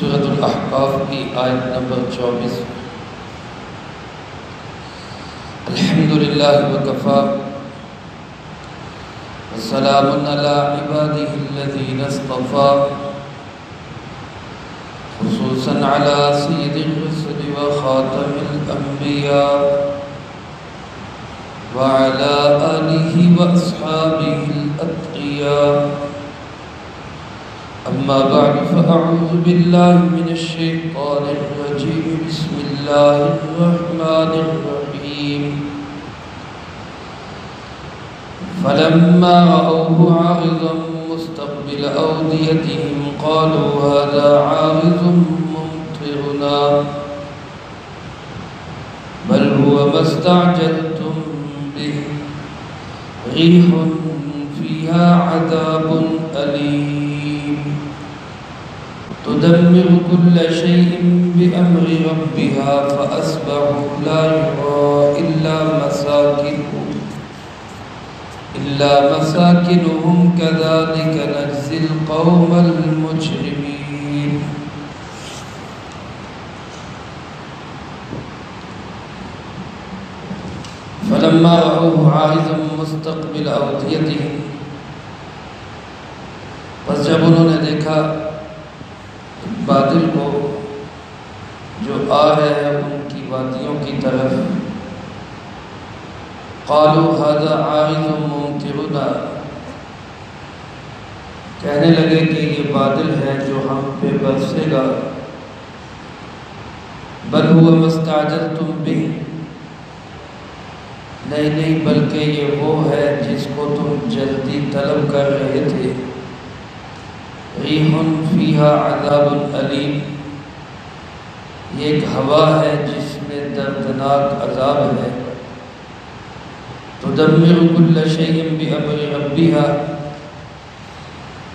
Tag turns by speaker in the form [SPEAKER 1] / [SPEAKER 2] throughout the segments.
[SPEAKER 1] سورۃ الاحقاف کی آیت نمبر 24۔ الحمدللہ وکفی وسلام علی عبادہ الذین اصطفی خصوصا علی سید الرسل وخاتم الانبیاء وعلى آلہ واصحابہ الاتقیاء۔ اما بعد فاعوذ باللہ من الشیطان الرجیم، بسم اللہ الرحمن الرحیم۔ فلما رأوه عارضا مستقبل أوديتهم قالوا هذا عارض ممطرنا بل هو ما استعجلتم به ريح فيها عذاب أليم تدمر كل شيء بأمر ربها فأصبحوا لا يرى إلا مساكنهم كذلك نجزي القوم المجرمين۔ فلما رأوه عارضا مستقبل أوديتهم، بس جب انہوں نے دیکھا بادل کو جو آ رہے ہیں ان کی وادیوں کی طرف، قالوا هذا عارض ممطرنا، کہنے لگے کہ یہ بادل ہے جو ہم پہ برسے گا، بل هو ما استعجلتم به، نہیں بلکہ یہ وہ ہے جس کو تم جلدی طلب کر رہے تھے۔ ریح فیہا عذاب علیم، یہ ایک ہوا ہے جس میں دردناک عذاب ہے۔ تدمر کل شیء بامر ربها،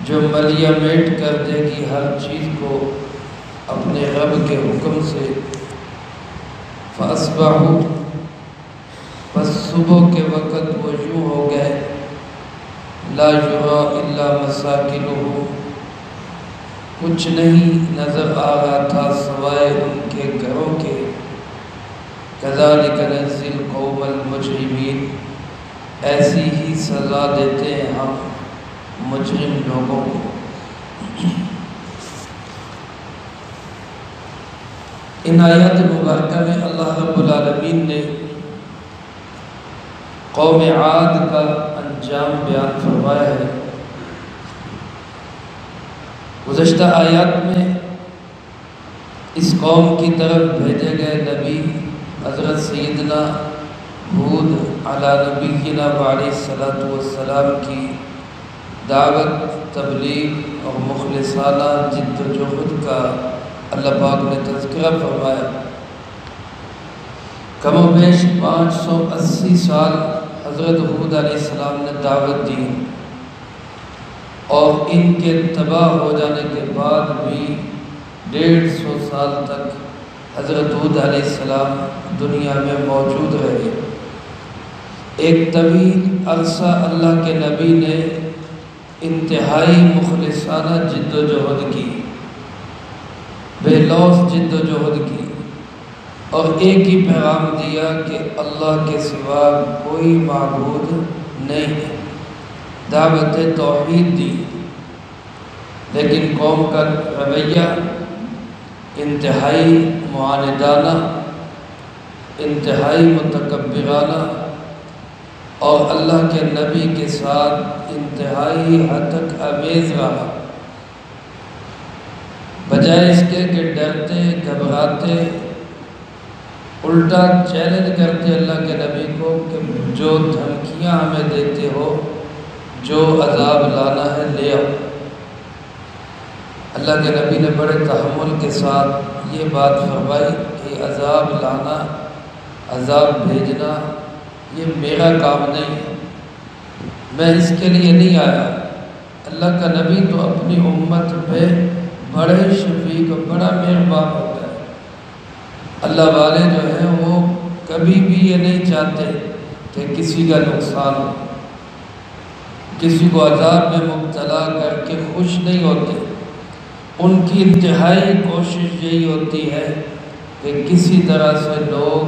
[SPEAKER 1] جو ملیہ میٹ کر دے گی ہر چیز کو اپنے رب کے حکم سے۔ فاصبحوا، پس صبح کے وقت وہ یوں ہو گئے، لا یری الا مساکنہم، کچھ نہیں نظر آ رہا تھا سوائے ان کے گھروں کے۔ کذالک نجزی القوم المجرمین، ایسی ہی سزا دیتے ہیں ہم مجرم لوگوں کو۔ ان آیات مبارکہ میں اللہ رب العالمین نے قوم عاد کا انجام بیان فرمایا ہے۔ گزشتہ آیات میں اس قوم کی طرف بھیجے گئے نبی حضرت سیدنا ہود علی نبینا علیہ الصلوۃ والسلام کی دعوت، تبلیغ اور مخلصانہ جد و جہد کا اللہ پاک نے تذکرہ فرمایا۔ کم و بیش 580 سال حضرت ہود علیہ السلام نے دعوت دی، اور ان کے تباہ ہو جانے کے بعد بھی 150 سال تک حضرت ہود علیہ السلام دنیا میں موجود رہے۔ ایک طویل عرصہ اللہ کے نبی نے انتہائی مخلصانہ جد و جہد کی، بے لوث جد و جہد کی، اور ایک ہی پیغام دیا کہ اللہ کے سوا کوئی معبود نہیں ہے، دعوت توحید دی۔ لیکن قوم کا رویہ انتہائی معاندانہ، انتہائی متکبرانہ، اور اللہ کے نبی کے ساتھ انتہائی حد تک آمیز رہا۔ بجائے اس کے کہ ڈرتے گھبراتے، الٹا چیلنج کرتے اللہ کے نبی کو کہ جو دھمکیاں ہمیں دیتے ہو، جو عذاب لانا ہے لے آؤ۔ اللہ کے نبی نے بڑے تحمل کے ساتھ یہ بات فرمائی کہ عذاب لانا، عذاب بھیجنا یہ میرا کام نہیں ہے، میں اس کے لیے نہیں آیا۔ اللہ کا نبی تو اپنی امت پہ بڑے شفیق اور بڑا مہربان ہوتا ہے۔ اللہ والے جو ہیں وہ کبھی بھی یہ نہیں چاہتے کہ کسی کا نقصان ہو، کسی کو عذاب میں مبتلا کر کے خوش نہیں ہوتے۔ ان کی انتہائی کوشش یہی ہوتی ہے کہ کسی طرح سے لوگ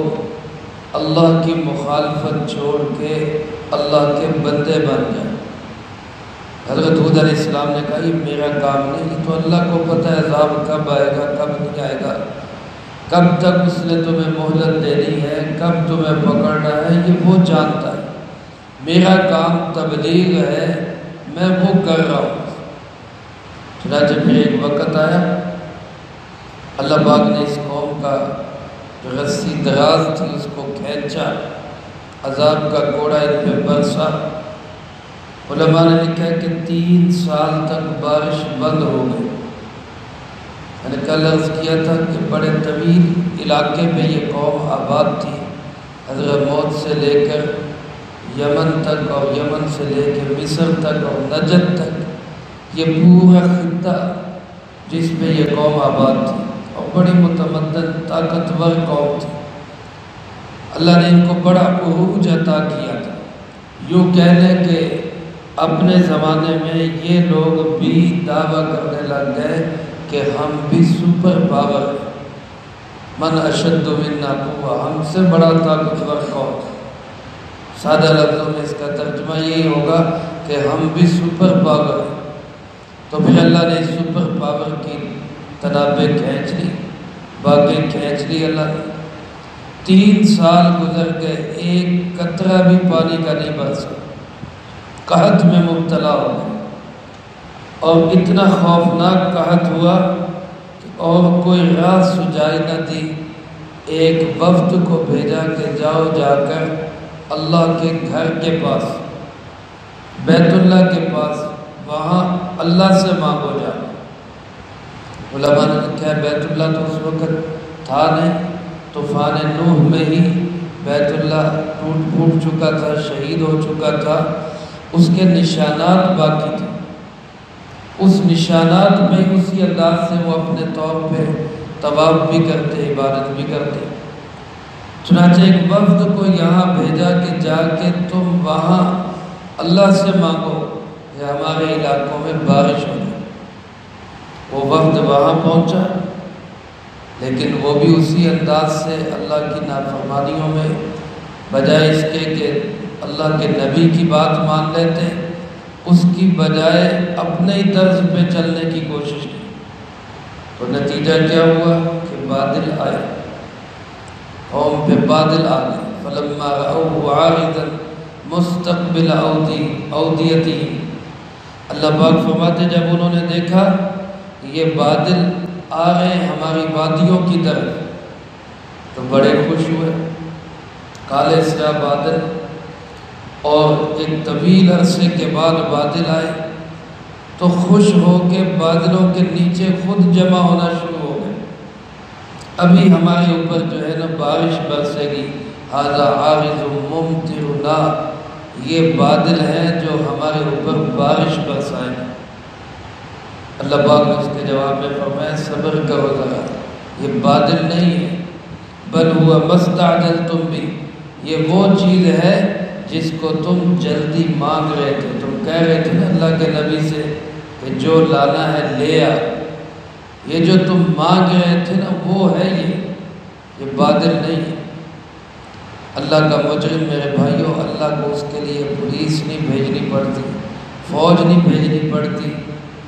[SPEAKER 1] اللہ کی مخالفت چھوڑ کے اللہ کے بندے بن جائیں۔ حضرت ہود علیہ السلام نے کہا یہ میرا کام نہیں، یہ تو اللہ کو پتہ ہے عذاب کب آئے گا کب نہیں آئے گا، کب تک اس نے تمہیں مہلت دینی ہے، کب تمہیں پکڑنا ہے، یہ وہ جانتا ہے، میرا کام تبلیغ ہے، میں وہ کر رہا ہوں۔ چنانچہ پھر ایک وقت آیا، اللہ پاک نے اس قوم کا جو رسی دراز تھی اس کو کھینچا، عذاب کا کوڑا ان پہ برسا۔ علماء نے لکھا ہے کہ 3 سال تک بارش بند ہو گئی۔ میں نے کل عرض کیا تھا کہ بڑے طویل علاقے میں یہ قوم آباد تھی، حضرموت سے لے کر یمن تک اور یمن سے لے کے مصر تک اور نجد تک، یہ پورا خطہ جس میں یہ قوم آباد تھی اور بڑی متمدن طاقتور قوم تھی۔ اللہ نے ان کو بڑا عروج عطا کیا تھا۔ یوں کہہ لیں کہ اپنے زمانے میں یہ لوگ بھی دعویٰ کرنے لگ گئے کہ ہم بھی سپر پاور ہیں، من اشد منا قوہ، ہم سے بڑا طاقتور قوم۔ سادہ لفظوں میں اس کا ترجمہ یہی ہوگا کہ ہم بھی سپر پاور ہیں۔ تو پھر اللہ نے سپر پاور کی تنابیں کھینچ لی، باقی کھینچ لی اللہ نے۔ 3 سال گزر گئے، ایک قطرہ بھی پانی کا نہیں برسا، قحط میں مبتلا ہو گئے، اور اتنا خوفناک قحط ہوا کہ اور کوئی راہ سجائی نہ دی۔ ایک وفد کو بھیجا کہ جاؤ جا کر اللہ کے گھر کے پاس، بیت اللہ کے پاس، وہاں اللہ سے مانگو جا۔ علماء نے کہا بیت اللہ تو اس وقت تھا نہیں، طوفان نوح میں ہی بیت اللہ ٹوٹ پھوٹ چکا تھا، شہید ہو چکا تھا، اس کے نشانات باقی تھے۔ اس نشانات میں اسی انداز سے وہ اپنے طور پہ طواف بھی کرتے، عبادت بھی کرتے۔ چنانچہ ایک وفد کو یہاں بھیجا کہ جا کے تم وہاں اللہ سے مانگو کہ ہمارے علاقوں میں بارش ہو جائے۔ وہ وفد وہاں پہنچا، لیکن وہ بھی اسی انداز سے اللہ کی نافرمانیوں میں، بجائے اس کے کہ اللہ کے نبی کی بات مان لیتے، اس کی بجائے اپنے ہی طرز پہ چلنے کی کوشش کی۔ تو نتیجہ کیا ہوا کہ بادل آئے، قوم پہ بادل آ گئے۔ فلما رأوه عارضا مستقبل اودیتہم، اللہ پاک فرماتے جب انہوں نے دیکھا یہ بادل آ رہے ہماری وادیوں کی طرف تو بڑے خوش ہوئے۔ کالے سیاہ بادل، اور ایک طویل عرصے کے بعد بادل آئے تو خوش ہو کے بادلوں کے نیچے خود جمع ہونا شروع ہو گئے۔ ابھی ہمارے اوپر جو ہے نا بارش برسے گی، ھذا عارض ممطرنا، یہ بادل ہیں جو ہمارے اوپر بارش برسائیں گے۔ اللہ پاک نے اس کے جواب میں فرمایا صبر کرو ذرا، یہ بادل نہیں ہے، بل ہوا ما استعجلتم بھی، یہ وہ چیز ہے جس کو تم جلدی مانگ رہے تھے۔ تم کہہ رہے تھے نا اللہ کے نبی سے کہ جو لانا ہے لے آ، یہ جو تم مانگ رہے تھے نا وہ ہے یہ بادل نہیں ہے۔ اللہ کا مجرم میرے بھائیوں، اللہ کو اس کے لیے پولیس نہیں بھیجنی پڑتی، فوج نہیں بھیجنی پڑتی،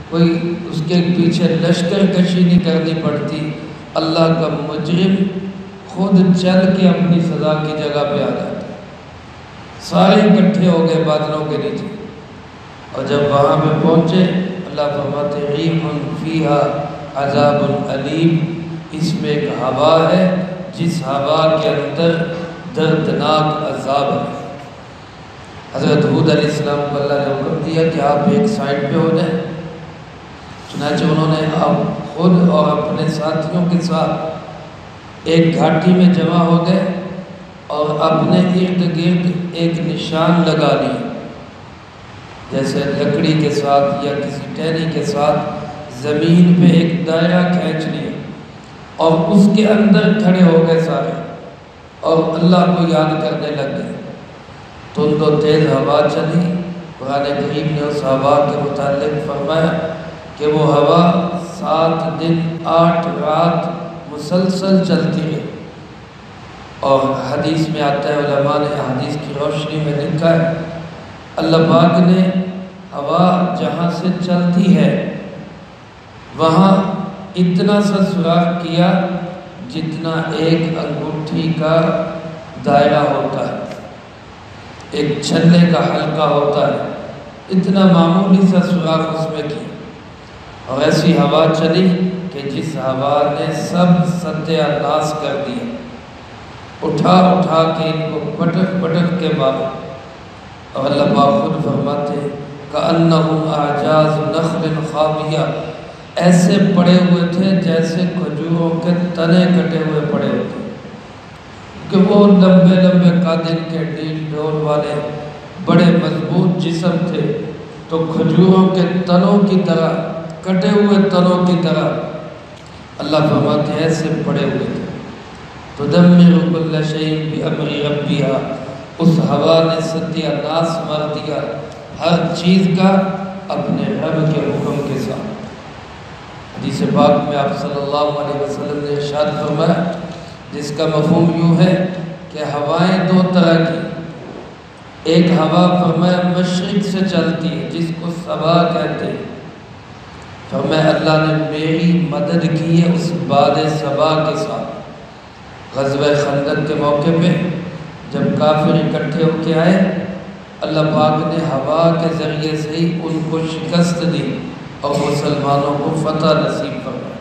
[SPEAKER 1] کوئی اس کے پیچھے لشکر کشی نہیں کرنی پڑتی۔ اللہ کا مجرم خود چل کے اپنی سزا کی جگہ پہ آ جاتا ہے۔ سارے اکٹھے ہو گئے بادلوں کے نیچے، اور جب وہاں پہ پہنچے اللہ فرماتے ریح فیہا عذاب علیم، اس میں ایک ہوا ہے جس ہوا کے اندر دردناک عذاب ہے۔ حضرت ہود علیہ السلام کو اللہ نے حکم دیا کہ آپ ایک سائڈ پہ ہو جائیں۔ چنانچہ انہوں نے اب خود اور اپنے ساتھیوں کے ساتھ ایک گھاٹی میں جمع ہو گئے اور اپنے ارد گرد ایک نشان لگا لی، جیسے لکڑی کے ساتھ یا کسی ٹہنی کے ساتھ زمین پہ ایک دائرہ کھینچ لیا، اور اس کے اندر کھڑے ہو گئے سارے اور اللہ کو یاد کرنے لگ گئے۔ تند و تیز ہوا چلی۔ قرآن کریم نے اس ہوا کے متعلق فرمایا کہ وہ ہوا 7 دن 8 رات مسلسل چلتی ہے۔ اور حدیث میں آتا ہے، علماء نے حدیث کی روشنی میں لکھا ہے، اللہ پاک نے ہوا جہاں سے چلتی ہے وہاں اتنا سا سوراخ کیا جتنا ایک انگوٹھی کا دائرہ ہوتا ہے، ایک چھلے کا حلقہ ہوتا ہے، اتنا معمولی سا سوراخ اس میں کیا، اور ایسی ہوا چلی کہ جس ہوا نے سب ستیہ ناش کر دیا، اٹھا اٹھا کے ان کو پٹک پٹک کے مارا۔ اور اللہ پاک خود فرماتے کأنہم اعجاز نخل خاویہ، ایسے پڑے ہوئے تھے جیسے کھجوروں کے تنے کٹے ہوئے پڑے ہوتے کہ وہ لمبے لمبے قادر کے ڈیل ڈول والے بڑے مضبوط جسم تھے، تو کھجوروں کے تنوں کی طرح، کٹے ہوئے تنوں کی طرح اللہ فرماتے ہیں ایسے پڑے ہوئے تھے۔ تدمر کل شیء بامر ربها، اس ہوا نے ستیہ ناش مار دیا ہر چیز کا اپنے رب کے حکم کے ساتھ۔ حدیث پاک میں آپ صلی اللہ علیہ وسلم نے ارشاد فرمایا، جس کا مفہوم یوں ہے کہ ہوائیں 2 طرح کی، ایک ہوا فرمایا مشرق سے چلتی ہے جس کو صبا کہتے ہیں، فرمایا اللہ نے میری مدد کی ہے اس باد صبا کے ساتھ۔ غزوہ خندق کے موقع پہ جب کافر اکٹھے ہو کے آئے، اللہ پاک نے ہوا کے ذریعے سے ہی ان کو شکست دی اور مسلمانوں کو فتح نصیب فرمائی۔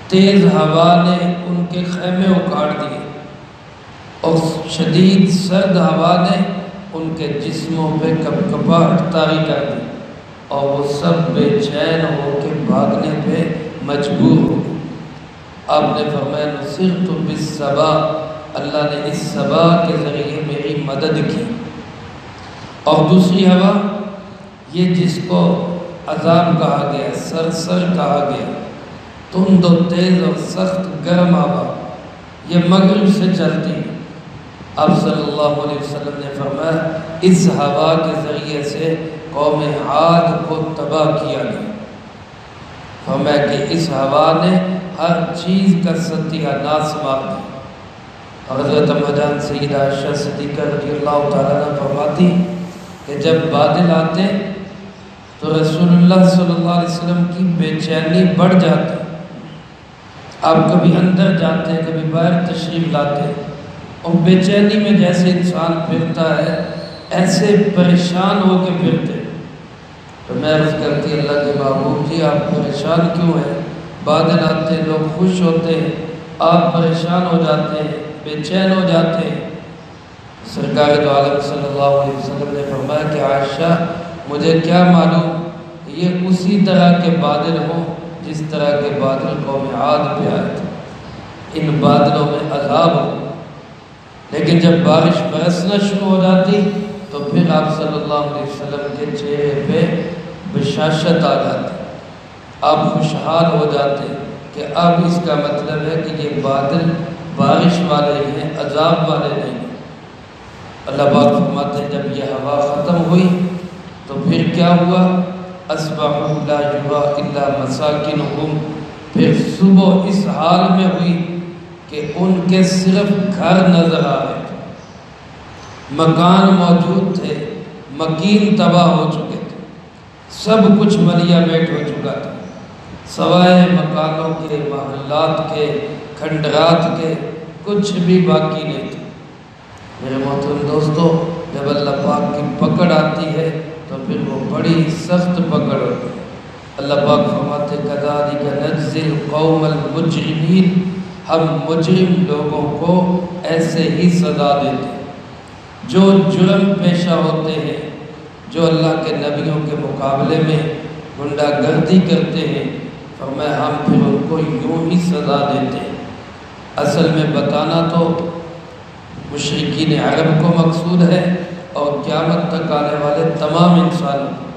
[SPEAKER 1] تیز ہوا نے ان کے خیمے اکاڑ دیے اور شدید سرد ہوا نے ان کے جسموں پہ کپکپاہٹ طاری کر دی اور وہ سب بے چین ہو کے بھاگنے پہ مجبور ہو گئے۔ آپ نے فرمایا نصرت بالصبا، اللہ نے اس صبا کے ذریعے میری مدد کی۔ اور دوسری ہوا یہ جس کو عذاب کہا گیا، سرسر کہا گیا، تند و تیز اور سخت گرم ہوا، یہ مغرب سے چلتی ہے۔ آپ صلی اللہ علیہ وسلم نے فرمایا اس ہوا کے ذریعے سے قوم عاد کو تباہ کیا گیا۔ فرمایا کہ اس ہوا نے ہر چیز کا ستیہ ناش مار دیا۔ حضرت اماں جان سیدہ عائشہ صدیقہ رضی اللہ تعالیٰ عنہ فرماتی کہ جب بادل آتے تو رسول اللہ صلی اللہ علیہ وسلم کی بے چینی بڑھ جاتی۔ آپ کبھی اندر جاتے کبھی باہر تشریف لاتے اور بے چینی میں جیسے انسان پھرتا ہے ایسے پریشان ہو کے پھرتے۔ تو میں عرض کرتی اللہ کے محبوب جی آپ پریشان کیوں ہیں؟ بادل آتے لوگ خوش ہوتے ہیں، آپ پریشان ہو جاتے ہیں، بے چین ہو جاتے ہیں۔ سرکار دو عالم صلی اللہ علیہ وسلم نے فرمایا کہ عائشہ مجھے کیا معلوم یہ اسی طرح کے بادل ہوں جس طرح کے بادل قوم عاد پہ آئے تھے، ان بادلوں میں عذاب ہو، لیکن جب بارش برسنا شروع ہو جاتی تو پھر آپ صلی اللہ علیہ وسلم کے چہرے پہ بشاشت آ جاتی، آپ خوشحال ہو جاتے کہ اب اس کا مطلب ہے کہ یہ بادل بارش والے ہیں، عذاب والے نہیں۔ اللہ پاک فرماتے ہیں جب یہ ہوا ختم ہوئی تو پھر کیا ہوا؟ اصبحوا لا یری الا مساکنہم، پھر صبح اس حال میں ہوئی کہ ان کے صرف گھر نظر آ رہے تھے، مکان موجود تھے، مکین تباہ ہو چکے تھے، سب کچھ ملیا میٹ ہو چکا تھا، سوائے مکانوں کے، محلات کے، کھنڈرات کے کچھ بھی باقی نہیں تھا۔ میرے محترم دوستو، جب اللہ پاک کی پکڑ آتی ہے تو پھر وہ بڑی سخت پکڑ ہوتی ہے۔ اللہ پاک فرماتے کذالک نجزی القوم المجرمین، ہم مجرم لوگوں کو ایسے ہی سزا دیتے ہیں جو جرم پیشہ ہوتے ہیں، جو اللہ کے نبیوں کے مقابلے میں غنڈہ گردی کرتے ہیں، فرمایا ہم پھر ان کو یوں ہی سزا دیتے ہیں۔ اصل میں بتانا تو مشرکین عرب کو مقصود ہے اور قیامت تک آنے والے تمام انسانوں کو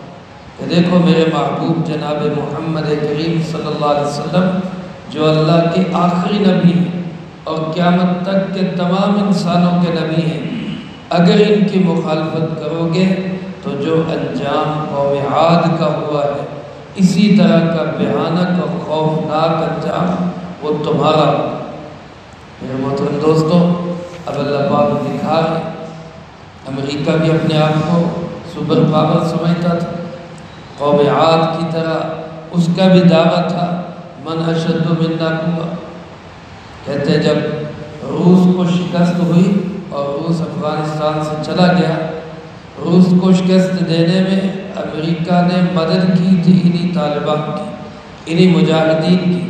[SPEAKER 1] کہ دیکھو میرے محبوب جناب محمد کریم صلی اللہ علیہ وسلم جو اللہ کے آخری نبی ہیں اور قیامت تک کے تمام انسانوں کے نبی ہیں، اگر ان کی مخالفت کرو گے تو جو انجام قوم عاد کا ہوا ہے اسی طرح کا بھیانک اور خوفناک انجام وہ تمہارا ہوگا۔ میرے محترم دوستو، اب اللہ پاک دکھا ہے، امریکہ بھی اپنے آپ کو سپر پاور سمجھتا تھا، قوم عاد کی طرح اس کا بھی دعویٰ تھا من اشد منا قوہ۔ کہتے ہیں جب روس کو شکست ہوئی اور روس افغانستان سے چلا گیا، روس کو شکست دینے میں امریکہ نے مدد کی تھی انہی طالبان کی، انہی مجاہدین کی۔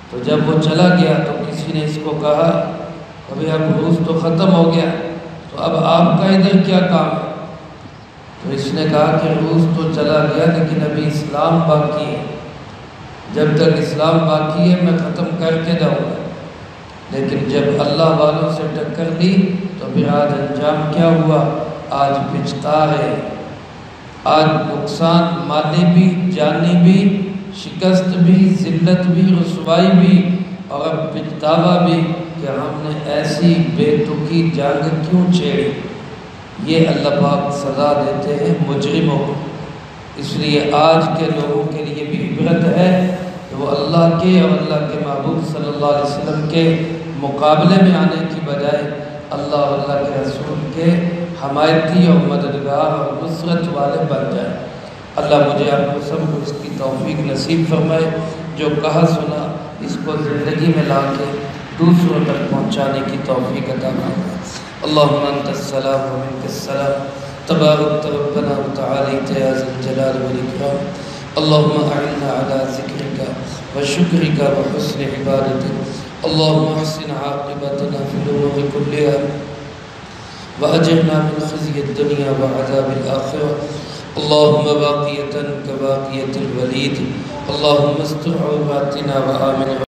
[SPEAKER 1] تو جب وہ چلا گیا تو کسی نے اس کو کہا ابھی اب روس تو ختم ہو گیا، تو اب آپ کا ادھر کیا کام ہے؟ تو اس نے کہا کہ روس تو چلا گیا لیکن ابھی اسلام باقی ہے، جب تک اسلام باقی ہے میں ختم کر کے جاؤں گا۔ لیکن جب اللہ والوں سے ٹکر لی تو پھر آج انجام کیا ہوا؟ آج پچھتا ہے، آج نقصان مالی بھی، جانی بھی، شکست بھی، ذلت بھی، رسوائی بھی، اور اب پچھتاوا بھی کہ ہم نے ایسی بے تکی جنگ کیوں چھیڑی۔ یہ اللہ پاک سزا دیتے ہیں مجرموں کو۔ اس لیے آج کے لوگوں کے لیے بھی عبرت ہے کہ وہ اللہ کے اور اللہ کے محبوب صلی اللہ علیہ وسلم کے مقابلے میں آنے کی بجائے اللہ اور اللہ کے رسول کے حمایتی اور مددگار اور نصرت والے بن جائیں۔ اللہ مجھے آپ کو سب کو اس کی توفیق نصیب فرمائے، جو کہا سنا اس کو زندگی میں لا کے دوسروں تک پہنچانے کی توفیق عطا فرمائے۔ اللہم انت السلام و منک السلام، تبارک ربنا و تعالیت یا ذی الجلال والاکرام۔ اللہم اعنا علی ذکرک و شکرک و حسن عبادتک، اللہم احسن عاقبتنا فی الامور کلها وأجرنا من خزي الدنيا وعذاب الآخرة، اللهم باقية كباقية الوليد، اللهم استر عوراتنا وآمن